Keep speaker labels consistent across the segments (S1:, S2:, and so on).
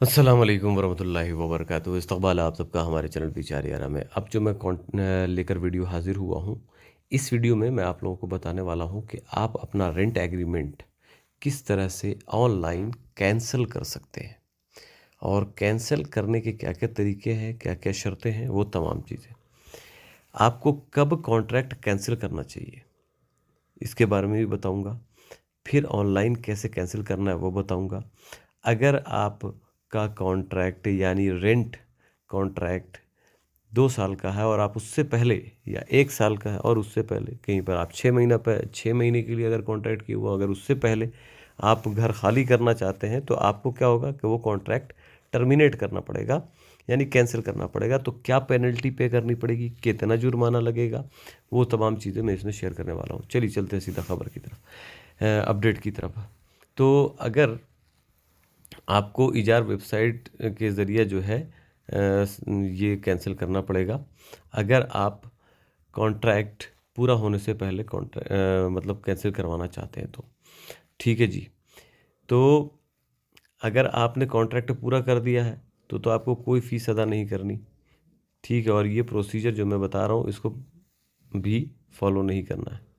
S1: अस्सलाम वालेकुम वरहमतुल्लाहि वबरकातुहू। इस्तक़बाल आप सबका हमारे चैनल बिचारियारा में। अब जो मैं लेकर वीडियो हाज़िर हुआ हूँ, इस वीडियो में मैं आप लोगों को बताने वाला हूँ कि आप अपना रेंट एग्रीमेंट किस तरह से ऑनलाइन कैंसल कर सकते हैं और कैंसल करने के क्या-क्या तरीके हैं, क्या-क्या शर्तें हैं, वो तमाम चीज़ें। आपको कब कॉन्ट्रैक्ट कैंसल करना चाहिए, इसके बारे में भी बताऊँगा। फिर ऑनलाइन कैसे कैंसिल करना है वो बताऊंगा। अगर आपका कॉन्ट्रैक्ट यानी रेंट कॉन्ट्रैक्ट 2 साल का है और आप उससे पहले या 1 साल का है और उससे पहले कहीं पर आप 6 महीने के लिए अगर कॉन्ट्रैक्ट किया हुआ, अगर उससे पहले आप घर खाली करना चाहते हैं तो आपको क्या होगा कि वो कॉन्ट्रैक्ट टर्मिनेट करना पड़ेगा, यानी कैंसिल करना पड़ेगा। तो क्या पेनल्टी पे करनी पड़ेगी, कितना जुर्माना लगेगा, वो तमाम चीज़ें मैं इसमें शेयर करने वाला हूँ। चलिए चलते हैं सीधा खबर की तरफ, अपडेट की तरफ। तो अगर आपको इजार वेबसाइट के ज़रिए जो है ये कैंसिल करना पड़ेगा। अगर आप कॉन्ट्रैक्ट पूरा होने से पहले मतलब कैंसिल करवाना चाहते हैं तो ठीक है जी। तो अगर आपने कॉन्ट्रैक्ट पूरा कर दिया है तो आपको कोई फ़ीस अदा नहीं करनी, ठीक है। और ये प्रोसीजर जो मैं बता रहा हूँ इसको भी फॉलो नहीं करना है।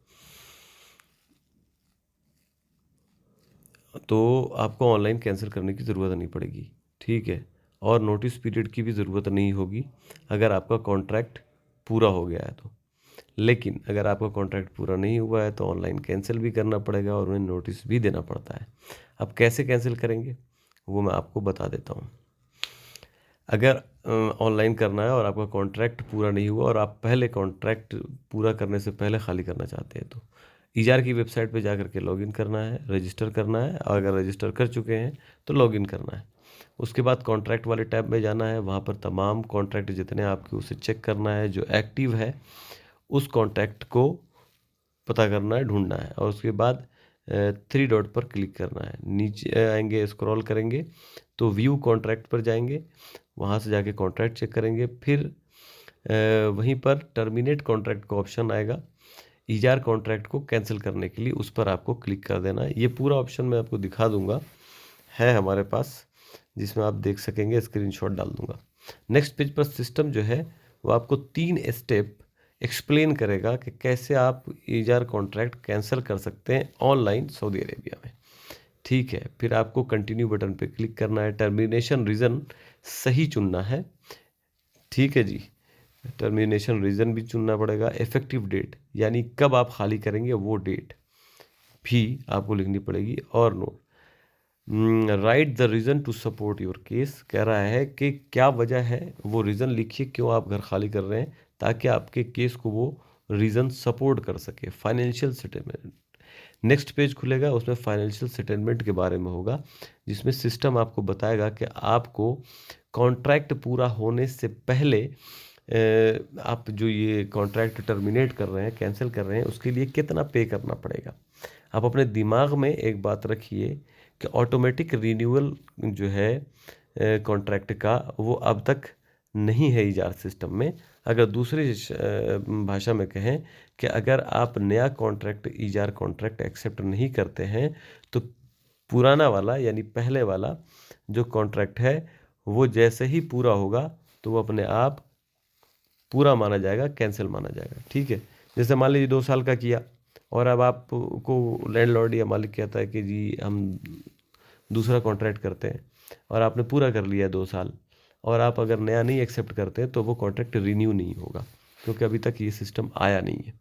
S1: तो आपको ऑनलाइन कैंसिल करने की ज़रूरत नहीं पड़ेगी, ठीक है। और नोटिस पीरियड की भी ज़रूरत नहीं होगी अगर आपका कॉन्ट्रैक्ट पूरा हो गया है तो। लेकिन अगर आपका कॉन्ट्रैक्ट पूरा नहीं हुआ है तो ऑनलाइन कैंसिल भी करना पड़ेगा और उन्हें नोटिस भी देना पड़ता है। अब कैसे कैंसिल करेंगे वो मैं आपको बता देता हूँ। अगर ऑनलाइन करना है और आपका कॉन्ट्रैक्ट पूरा नहीं हुआ और आप पहले कॉन्ट्रैक्ट पूरा करने से पहले खाली करना चाहते हैं तो इजार की वेबसाइट पे जा कर के लॉगिन करना है, रजिस्टर करना है। और अगर रजिस्टर कर चुके हैं तो लॉगिन करना है। उसके बाद कॉन्ट्रैक्ट वाले टैब में जाना है, वहाँ पर तमाम कॉन्ट्रैक्ट जितने आपके उसे चेक करना है। जो एक्टिव है उस कॉन्ट्रैक्ट को पता करना है, ढूंढना है। और उसके बाद 3 डॉट पर क्लिक करना है। नीचे आएंगे, स्क्रॉल करेंगे तो व्यू कॉन्ट्रैक्ट पर जाएंगे, वहाँ से जाके कॉन्ट्रैक्ट चेक करेंगे। फिर वहीं पर टर्मिनेट कॉन्ट्रैक्ट का ऑप्शन आएगा, इजार कॉन्ट्रैक्ट को कैंसिल करने के लिए उस पर आपको क्लिक कर देना है। ये पूरा ऑप्शन मैं आपको दिखा दूंगा, है हमारे पास, जिसमें आप देख सकेंगे, स्क्रीनशॉट डाल दूंगा। नेक्स्ट पेज पर सिस्टम जो है वो आपको 3 स्टेप एक्सप्लेन करेगा कि कैसे आप इजार कॉन्ट्रैक्ट कैंसिल कर सकते हैं ऑनलाइन सऊदी अरेबिया में, ठीक है। फिर आपको कंटिन्यू बटन पे क्लिक करना है। टर्मिनेशन रीज़न सही चुनना है, ठीक है जी। टर्मिनेशन रीज़न भी चुनना पड़ेगा। इफ़ेक्टिव डेट यानी कब आप खाली करेंगे वो डेट भी आपको लिखनी पड़ेगी। और no write the reason to support your case, कह रहा है कि क्या वजह है, वो रीज़न लिखिए क्यों आप घर खाली कर रहे हैं, ताकि आपके केस को वो रीज़न सपोर्ट कर सके। फाइनेंशियल स्टेटमेंट, नेक्स्ट पेज खुलेगा, उसमें फाइनेंशियल स्टेटमेंट के बारे में होगा, जिसमें सिस्टम आपको बताएगा कि आपको कॉन्ट्रैक्ट पूरा होने से पहले आप जो ये कॉन्ट्रैक्ट टर्मिनेट कर रहे हैं, कैंसिल कर रहे हैं, उसके लिए कितना पे करना पड़ेगा। आप अपने दिमाग में एक बात रखिए कि ऑटोमेटिक रीन्यूअल जो है कॉन्ट्रैक्ट का, वो अब तक नहीं है इजार सिस्टम में। अगर दूसरी भाषा में कहें कि अगर आप नया कॉन्ट्रैक्ट, इजार कॉन्ट्रैक्ट एक्सेप्ट नहीं करते हैं तो पुराना वाला यानी पहले वाला जो कॉन्ट्रैक्ट है वो जैसे ही पूरा होगा तो वो अपने आप पूरा माना जाएगा, कैंसिल माना जाएगा, ठीक है। जैसे मान लीजिए 2 साल का किया और अब आपको लैंडलॉर्ड या मालिक कहता है कि जी हम दूसरा कॉन्ट्रैक्ट करते हैं, और आपने पूरा कर लिया 2 साल, और आप अगर नया नहीं एक्सेप्ट करते तो वो कॉन्ट्रैक्ट रिन्यू नहीं होगा, क्योंकि अभी तक ये सिस्टम आया नहीं है,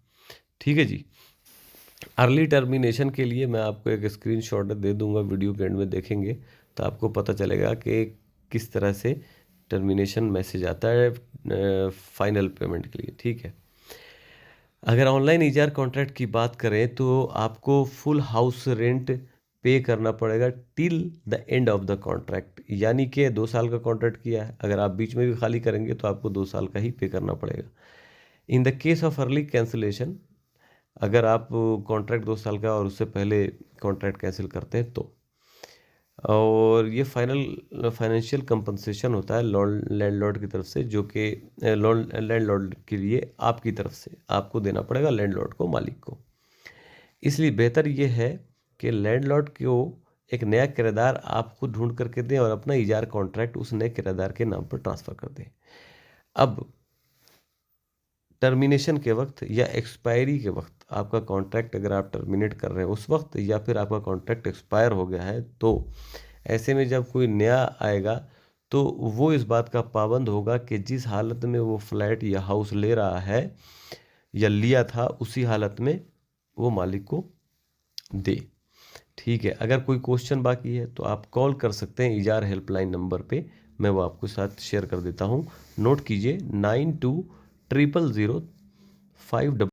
S1: ठीक है जी। अर्ली टर्मिनेशन के लिए मैं आपको एक स्क्रीनशॉट दे दूंगा, वीडियो के एंड में देखेंगे तो आपको पता चलेगा कि किस तरह से टर्मिनेशन मैसेज आता है फाइनल पेमेंट के लिए, ठीक है। अगर ऑनलाइन इजार कॉन्ट्रैक्ट की बात करें तो आपको फुल हाउस रेंट पे करना पड़ेगा till the end of the contract, यानी कि 2 साल का कॉन्ट्रैक्ट किया है, अगर आप बीच में भी खाली करेंगे तो आपको 2 साल का ही पे करना पड़ेगा। In the case of early cancellation, अगर आप कॉन्ट्रैक्ट 2 साल का और उससे पहले कॉन्ट्रैक्ट कैंसिल करते हैं तो, और ये फाइनेंशियल कंपनसेशन होता है लैंडलॉर्ड की तरफ से, जो कि लैंडलॉर्ड के लिए आपकी तरफ से आपको देना पड़ेगा, लैंडलॉर्ड को, मालिक को। इसलिए बेहतर ये है कि लैंडलॉर्ड को एक नया किराएदार आपको ढूंढ करके दें और अपना इजार कॉन्ट्रैक्ट उस नए किराएदार के नाम पर ट्रांसफ़र कर दें। अब टर्मिनेशन के वक्त या एक्सपायरी के वक्त आपका कॉन्ट्रैक्ट अगर आप टर्मिनेट कर रहे हैं उस वक्त, या फिर आपका कॉन्ट्रैक्ट एक्सपायर हो गया है, तो ऐसे में जब कोई नया आएगा तो वो इस बात का पाबंद होगा कि जिस हालत में वो फ्लैट या हाउस ले रहा है या लिया था उसी हालत में वो मालिक को दे। ठीक है, अगर कोई क्वेश्चन बाकी है तो आप कॉल कर सकते हैं इजार हेल्पलाइन नंबर पे, मैं वो आपके साथ शेयर कर देता हूँ। नोट कीजिए 920005